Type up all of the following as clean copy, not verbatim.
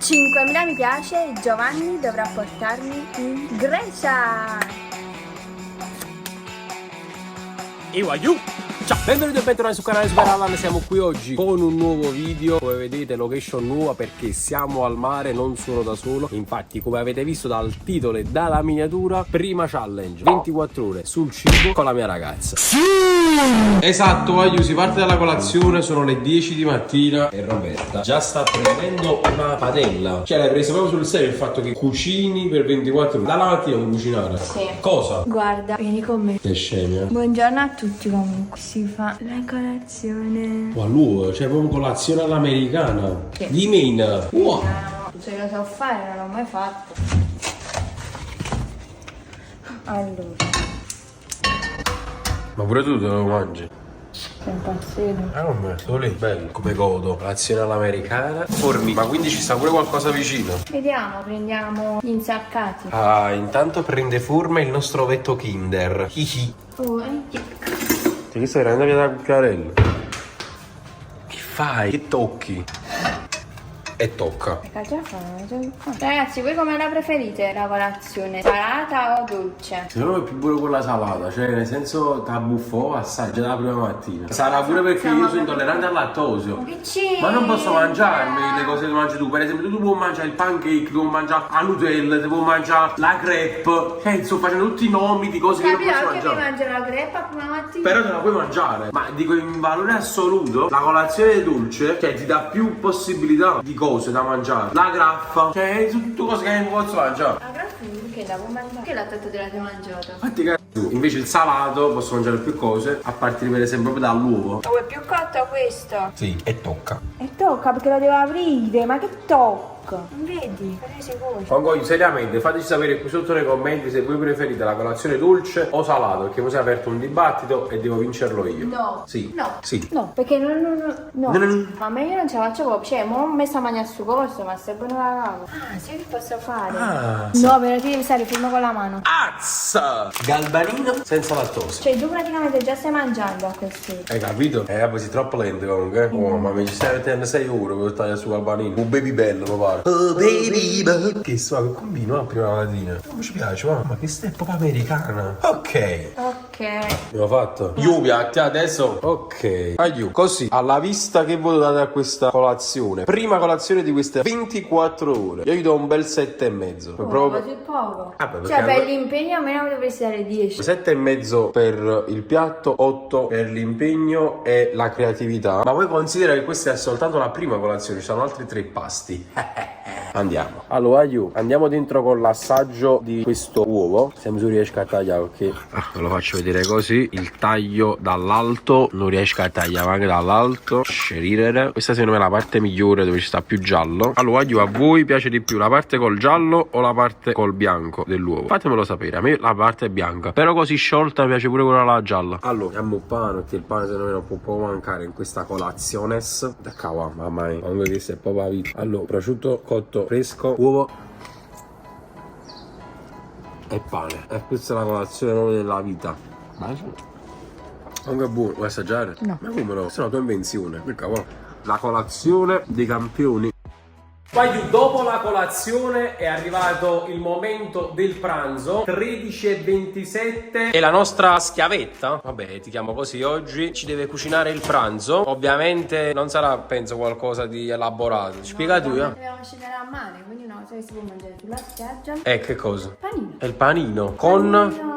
5.000 mi piace e Giovanni dovrà portarmi in Grecia. Aiuto! Ciao, benvenuti e bentornati sul canale Super Alan. Siamo qui oggi con un nuovo video. Come vedete, location nuova perché siamo al mare, non sono da solo. Infatti, come avete visto dal titolo e dalla miniatura, prima challenge 24 ore sul cibo con la mia ragazza. Esatto, aiuto, si parte dalla colazione, sono le 10 di mattina e Roberta già sta prendendo una padella. Cioè, l'hai preso proprio sul serio il fatto che cucini per 24 ore. Dalla mattina vuoi cucinare? Sì. Cosa? Guarda, vieni con me. Che scemia. Buongiorno a tutti comunque. Si fa la colazione. Wow, lui, cioè proprio colazione all'americana. Sì. Di mina. Wow. Se lo so fare, non l'ho mai fatto. Allora, Ma pure tu te lo mangi? sei impazzito. Come? Sto lì, bello. Come godo. Colazione all'americana. Formi. Ma quindi ci sta pure qualcosa vicino? Vediamo, prendiamo gli insaccati. Ah, intanto prende forma il nostro ovetto Kinder. Hihi. Oh, Ti stai prendendo via da cucchiarello? Che fai? Che tocchi? E tocca. Ragazzi, voi come la preferite la colazione? Salata o dolce? Secondo me è più buono con la salata, cioè nel senso ti abbuffò assai già dalla prima mattina. Sarà pure perché io sono intollerante al lattosio. Ma non posso mangiarmi le cose che mangi tu. Per esempio tu puoi mangiare il pancake, tu puoi mangiare la Nutella, tu puoi mangiare la crepe. Cioè sto facendo tutti i nomi di cose che non posso Capito che mi mangiare. mangio la crepa prima mattina? Però te la puoi mangiare. Ma dico in valore assoluto, la colazione dolce, cioè ti dà più possibilità di cose da mangiare. La graffa, cioè sono tutte cose che non posso mangiare. La graffa perché la puoi mangiare? Perché la testa te la sei mangiata? Infatti cazzo tu. Invece il salato posso mangiare più cose, a partire per esempio proprio dall'uovo. Oh, è più cotto questo? Sì, e tocca. E tocca perché lo devo aprire, ma che tocca? Non vedi? Parece così. Congoglio, seriamente, fateci sapere qui sotto nei commenti se voi preferite la colazione dolce o salato, perché poi si è aperto un dibattito e devo vincerlo io. No. Sì. No. Sì. No, perché no. No. Ma a me io non ce la faccio proprio. Cioè, mo ho messo a mangiare su costo, ma se poi non la cavo. Ah, sì che posso fare? Ah. No, però ti devi stare fermo con la mano. Azza! Galbanino senza lattosio. Cioè, tu praticamente già stai mangiando a questo. Hai capito? Poi sei troppo lento comunque. Oh, ma mi ci stai mettendo 6 ore per tagliare su Galbanino. Un baby bello, mi pare. Oh, baby. Che sto che combino la prima mattina. Non mi ci piace, ma che stai proprio americana. Ok. Abbiamo fatto. Io piatti adesso. Ok. Aiuto. Così, alla vista che voto date a questa colazione. Prima colazione di queste 24 ore. Io gli do un bel 7,5. Proprio. Così poco. Vabbè, Cioè, perché per l'impegno a me non dovresti dare 10. 7,5 per il piatto, 8 per l'impegno e la creatività. Ma voi considera che questa è soltanto la prima colazione, ci sono altri 3 pasti. Andiamo. Allora, andiamo dentro con l'assaggio di questo uovo. Se mi riesco a tagliare, perché ve lo faccio vedere così. Il taglio dall'alto, non riesco a tagliare anche dall'alto. Scegliere. Questa secondo me è la parte migliore dove ci sta più giallo. Allora, a voi piace di più la parte col giallo o la parte col bianco dell'uovo? Fatemelo sapere. A me la parte bianca, però così sciolta mi piace pure quella là gialla. Allora, abbiamo il pane, perché il pane secondo me non può mancare in questa colazione. Da cavolo, mamma mia, comunque questa è proprio la vita. Allora, prosciutto cotto fresco, uovo e pane. E questa è la colazione proprio della vita. Comunque è buono, vuoi assaggiare? No. Ma come no? Questa è una tua invenzione. Che cavolo. La colazione dei campioni. Poi dopo la colazione è arrivato il momento del pranzo, 13:27, e la nostra schiavetta, vabbè ti chiamo così oggi, ci deve cucinare il pranzo. Ovviamente non sarà penso qualcosa di elaborato. Spiega tu, Dobbiamo scendere a mare, quindi una cosa che si può mangiare sulla spiaggia. Che cosa? Panino. È il panino con...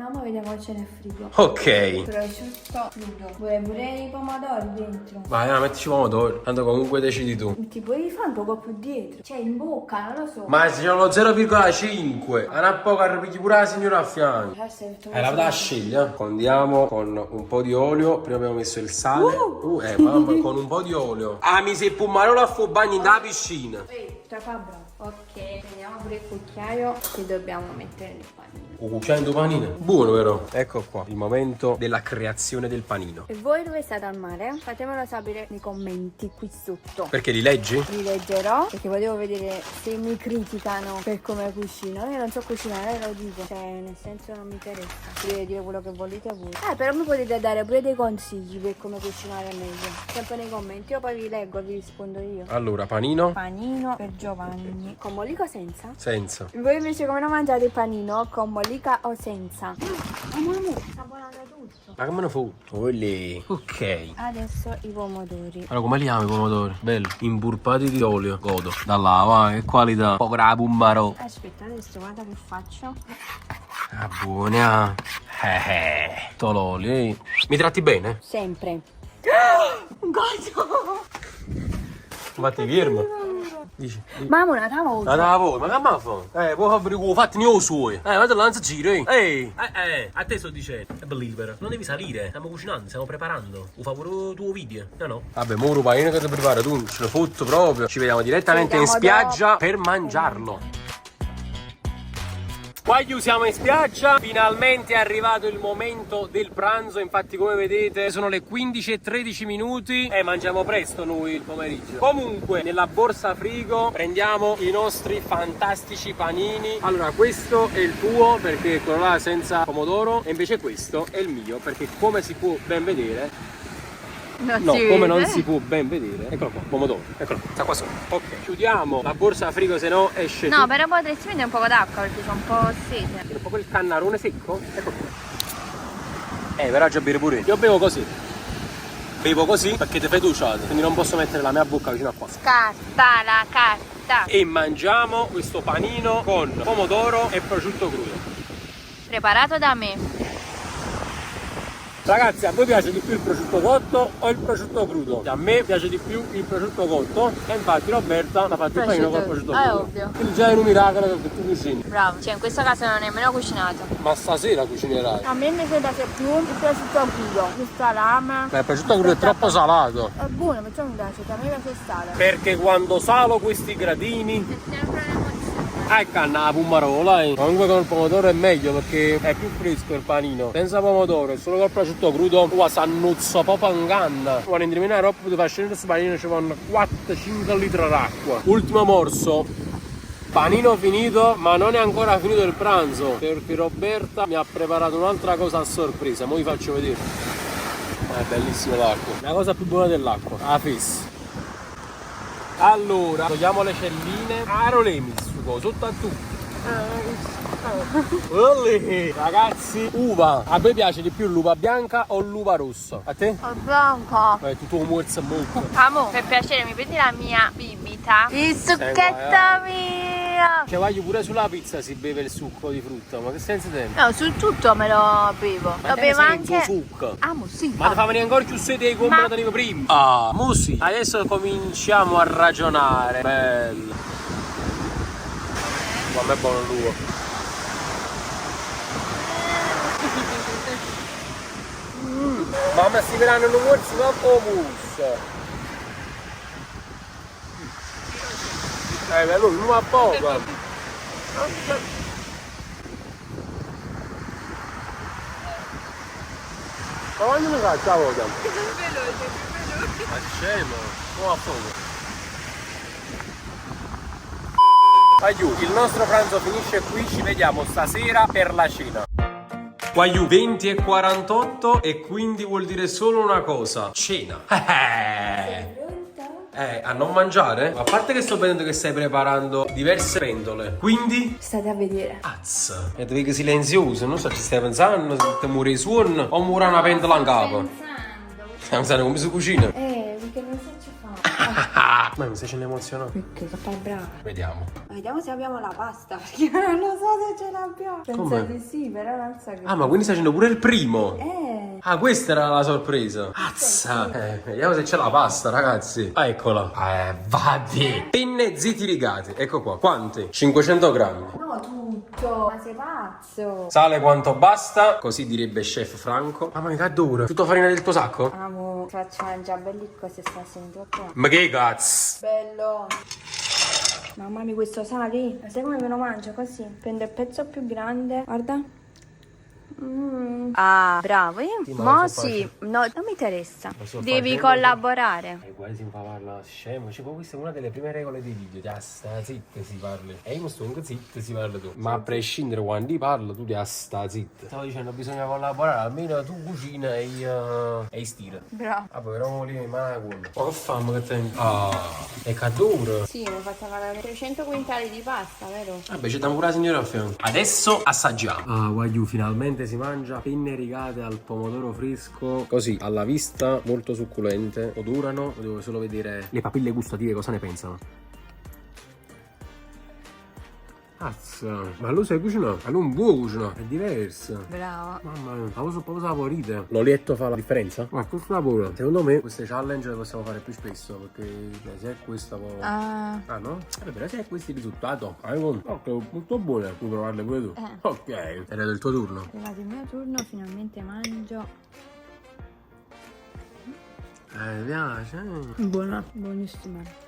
Ma vediamo che c'è nel frigo. Ok. Prosciutto crudo. Vuoi pure i pomodori dentro? Vai, mettici pomodori, tanto comunque decidi tu. Ti puoi fare un poco più dietro. Cioè in bocca, non lo so. Ma se c'è lo 0,5, a poco arrivi pure la signora a fianco. La da sceglie. Condiamo con un po' di olio. Prima abbiamo messo il sale. Mamma, con un po' di olio. Ah, mi sei pumarolo a fu bagno nella piscina. Sta qua bravo. Ok, prendiamo pure il cucchiaio che dobbiamo mettere nel panino. Un cucchiaio di panino. Buono vero? Ecco qua, il momento della creazione del panino. E voi dove state al mare? Fatemelo sapere nei commenti qui sotto. Perché li leggi? Li leggerò però, perché volevo vedere se mi criticano per come cucino. Io non so cucinare, lo dico, cioè nel senso non mi interessa. Potete dire quello che volete voi. Però mi potete dare pure dei consigli per come cucinare meglio. Sempre nei commenti, io poi vi leggo e vi rispondo io. Allora, panino? Panino per Giovanni. Con mollica o senza? Senza. Voi invece come lo mangiate il panino? Con mollica o senza? Amore, sta buonando tutto. Ma come ne fa? Olè. Ok. Adesso i pomodori. Allora, come li chiami i pomodori? Belli. Impurpati di olio. Godo. Da là, va, che qualità. Un po' la pumbaro. Aspetta, adesso guarda che faccio. Ah, buona. L'olio, eh. Mi tratti bene? Sempre. Godo! Infatti, fermo. Dici. Mamma, una tavola. Ma voi, ma che ma fa? Può fare i fatti ne suoi. Ma te lanza giro, a te sto dicendo. È believer. Non devi salire. Stiamo cucinando, stiamo preparando. Un favore tuo video. No. Vabbè, mo lo panino che ti prepara tu. Ce lo fotto proprio. Ci vediamo direttamente in spiaggia per mangiarlo. Qua siamo in spiaggia, finalmente è arrivato il momento del pranzo, infatti come vedete sono le 15:13 minuti e mangiamo presto noi il pomeriggio. Comunque nella borsa frigo prendiamo i nostri fantastici panini. Allora questo è il tuo perché quello là senza pomodoro e invece questo è il mio perché come si può ben vedere non si può ben vedere. Eccolo qua, pomodoro, eccolo qua, sta qua sopra. Ok, chiudiamo la borsa frigo se no esce. No, però potresti prendere un po' d'acqua perché c'è un po' sete. Un po' quel cannarone secco? Ecco qua. Però già bere pure. Io bevo così. Bevo così perché ti fai duciato, quindi non posso mettere la mia bocca vicino a qua. Scarta la carta. E mangiamo questo panino con pomodoro e prosciutto crudo. Preparato da me. Ragazzi, a voi piace di più il prosciutto cotto o il prosciutto crudo? A me piace di più il prosciutto cotto e infatti Roberta ha fatto il panino con il prosciutto crudo. È ovvio. Quindi già è un miracolo che tu cucini. Bravo, cioè in questo caso non ho nemmeno cucinato. Ma stasera cucinerai. A me mi piace più il prosciutto crudo, il salame. Ma il prosciutto crudo è troppo salato. È buono, perciò mi piace, a me piace il sale. Perché quando salo questi gradini È sempre un'emozione. canna la pumarola, Comunque con il pomodoro è meglio perché è più fresco il panino. Senza pomodoro e solo col prosciutto crudo, qua s'annuzza proprio in canna. Quando indovina troppo di far scendere questo panino ci vanno 4-5 litri d'acqua. Ultimo morso. Panino finito, ma non è ancora finito il pranzo perché Roberta mi ha preparato un'altra cosa a sorpresa. Mo' vi faccio vedere. È bellissima l'acqua. La cosa più buona dell'acqua, la fessa. Allora, togliamo le celline. Arolemis, sotto a tutti. Ragazzi, uva. A voi piace di più l'uva bianca o l'uva rossa? A te? Bianco. Tutto un morso molto. Amo, per piacere mi prendi la mia bibita? Il succhetto mio! Cioè voglio pure sulla pizza si beve il succo di frutta, ma che senso tem? No, su tutto me lo bevo. Ma Lo bevo anche. Succo. Amo, sì. Ma ti fa venire ancora più sete come lo tenevo prima. Ah, musi. Adesso cominciamo a ragionare. Bello. Ma a me è buono l'uovo. Mamma si verranno un corso ma bus. Bello, non va poco. Ma quando mi caccia la voglia? Ma scemo, non va poco. Aiù, il nostro pranzo finisce qui, ci vediamo stasera per la cena. Guaiù 20:48 e quindi vuol dire solo una cosa, cena. A non mangiare? A parte che sto vedendo che stai preparando diverse pentole, quindi? State a vedere. Azza. E devi che silenzioso, non so, ci stai pensando, se ti muore i suoni o muore una pentola in capo? Stai pensando come si cucina? Perché non so ci fa. Ma mi stai emozionato? Perché che fai bravo. Vediamo. Vediamo se abbiamo la pasta, perché non lo so se ce l'abbiamo. Penso Come? di sì, però non so che. Ah, ma quindi stai facendo pure il primo? Ah, questa era la sorpresa. Azza. Vediamo se c'è la pasta, ragazzi. Ah, eccola. Vadi. Penne zitti rigate. Ecco qua. Quante? 500 grammi. No, tutto. Ma sei pazzo. Sale quanto basta. Così direbbe chef Franco. Mamma mia, che dura. Tutto farina del tuo sacco? Amo, ti faccio mangiare belli cose stasera. Ma che cazzo? Bello. Mamma mia, questo sale. Sai come me lo mangio così? Prendo il pezzo più grande. Guarda. Ah, bravo. Io Sì, ma lo mo so sì, no, non mi interessa. Lo sto Devi facendo. collaborare. E guarda, si fa parlare scemo. Cioè, poi questa è una delle prime regole dei video. Ti sta zitta si parla. E io sto anche zitta si parla tu. Ma a prescindere quando ti parlo, tu ti sta zitta. Stavo dicendo, bisogna collaborare. Almeno tu cucina e stile. Bravo. Ah, poi eravamo lì in mano. Ma che famo che tempo? Ah, è cadura. Sì, mi ho fatto magari 300 quintali di pasta, vero? Vabbè, c'è pure la signora a fianco. Adesso assaggiamo. Ah, guagliù, finalmente si mangia penne rigate al pomodoro fresco. Così, alla vista, molto succulente. Odorano. Devo solo vedere le papille gustative cosa ne pensano. Azza, ma lo sai cucinare? Ma non può cucinare, è diverso. Bravo. Mamma mia, ma lo so proprio saporite. L'olietto fa la differenza? Ma questo sapore. Secondo me queste challenge le possiamo fare più spesso, perché cioè, se è questa poi... Ah, no? Però se è questo il risultato, ok, molto buone. Puoi provarle pure tu. Ok. Era del tuo turno. è arrivato il mio turno, finalmente mangio. Mi piace. Buona, buonissima.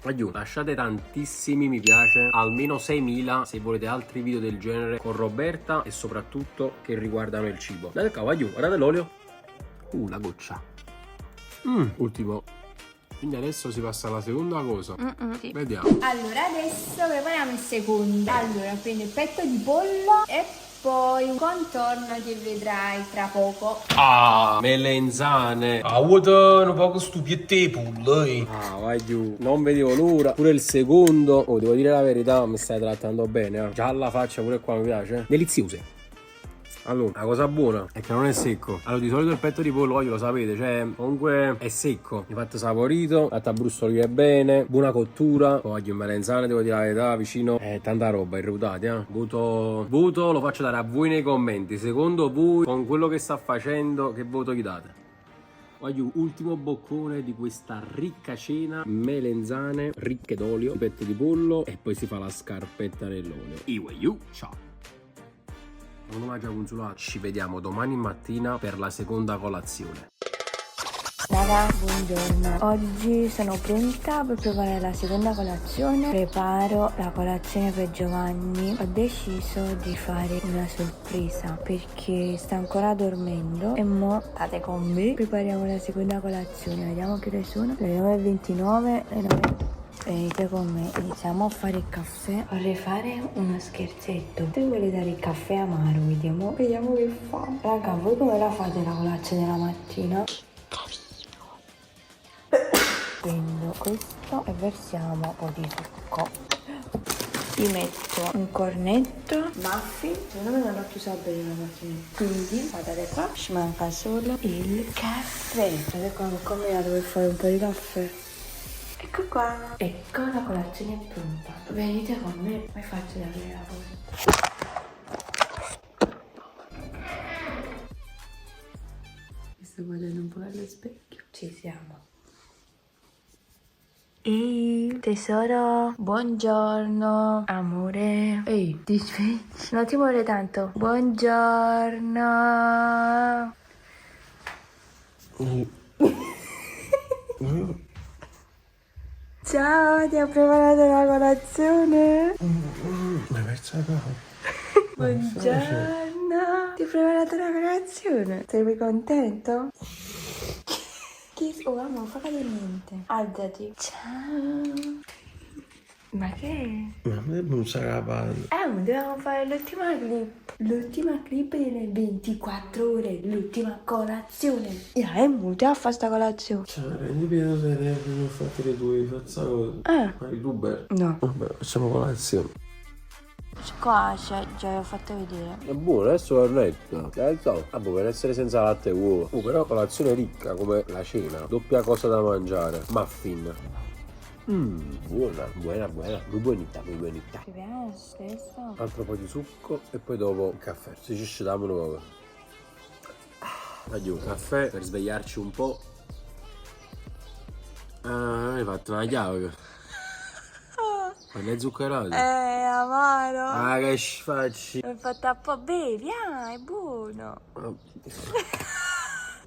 Guagliù, lasciate tantissimi mi piace, almeno 6.000 se volete altri video del genere con Roberta e soprattutto che riguardano il cibo. Dai qua, guagliù, guardate l'olio. La goccia. Ultimo. Quindi adesso si passa alla seconda cosa. Sì. Vediamo. Allora, adesso prepariamo il secondo. Allora, prendo il petto di pollo e poi un contorno che vedrai tra poco. Ah, melenzane. Ah, vuoto un po' stupiette pullai. Ah, vai giù. Non vedevo l'ora. Pure il secondo. Oh, devo dire la verità, mi stai trattando bene. Già la faccia pure qua mi piace. Deliziose. Allora, la cosa buona è che non è secco. Allora, di solito il petto di pollo, lo sapete, cioè, comunque è secco. Infatti saporito, fatto a brustolire bene, buona cottura. Poi in melenzane, devo dire la verità, vicino, tanta roba, irrutati, Voto, lo faccio dare a voi nei commenti. Secondo voi, con quello che sta facendo, che voto gli date? Voglio ultimo boccone di questa ricca cena, melenzane ricche d'olio, petto di pollo e poi si fa la scarpetta nell'olio. Iwayu, ciao! Non mangia consolato. Ci vediamo domani mattina per la seconda colazione. Raga, buongiorno. Oggi sono pronta per preparare la seconda colazione. Preparo la colazione per Giovanni. Ho deciso di fare una sorpresa perché sta ancora dormendo e mo state con me. Prepariamo la seconda colazione. Vediamo che ore sono. Le 9:29, le 9. Venite con me, iniziamo a fare il caffè. Vorrei fare uno scherzetto. Se vuole dare il caffè amaro, vediamo che fa. Raga, voi come la fate la colazione della mattina? Prendo questo e versiamo un po' di succo. Gli metto un cornetto, muffin. Secondo me non ho chiuso bene la mattina. Quindi, guardate qua, ci manca solo il caffè. Guardate qua, ho combinato per fare un po' di caffè. Ecco qua. Ecco, la colazione è pronta. Venite con me, vi faccio la prima cosa. Mi sto guardando un po' allo specchio. Ci siamo. Ehi, tesoro, buongiorno, amore. Ehi, ti svegli? Non ti muore tanto. Buongiorno. Ciao, ti ho preparato la colazione? Ma verso qua. Buongiorno. Ti ho preparato la colazione. Sei contento? Oh, amore, fa niente. Alzati. Ciao. Ma che è? Ma a me non sarà palla. Dobbiamo fare l'ultima clip. L'ultima clip delle 24 ore. L'ultima colazione. Ti a fare sta colazione? Cioè, rendi pieno se ne ho fatto le tue faccia cosa. Ma youtuber? No. Vabbè, facciamo colazione. Qua già l'ho fatto vedere. È buono, adesso cornetto. Vabbè, per essere senza latte e uovo. Però colazione ricca come la cena. Doppia cosa da mangiare. Muffin. Buona, muy buonita. Ti piace stesso? Altro po' di succo e poi dopo il caffè. Se ci scegliamo proprio. Addio, caffè per svegliarci un po'. Hai fatto una chiave. Ma ne zuccherato? Amaro. Ah, che facci? Mi hai fatto un po' bevi, è buono.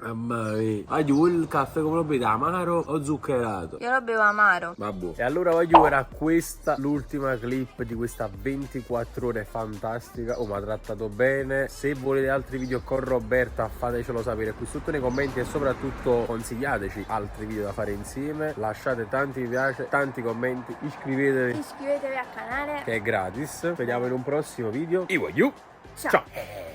Mamma mia. Voglio il caffè come lo beve, amaro o zuccherato? Io lo bevo amaro. Vabbè. E allora voglio era questa l'ultima clip di questa 24 ore fantastica. Oh, mi ha trattato bene. Se volete altri video con Roberta fatecelo sapere qui sotto nei commenti e soprattutto consigliateci altri video da fare insieme. Lasciate tanti mi piace, tanti commenti, iscrivetevi Iscrivetevi al canale. che è gratis. Vediamo in un prossimo video. Ciao.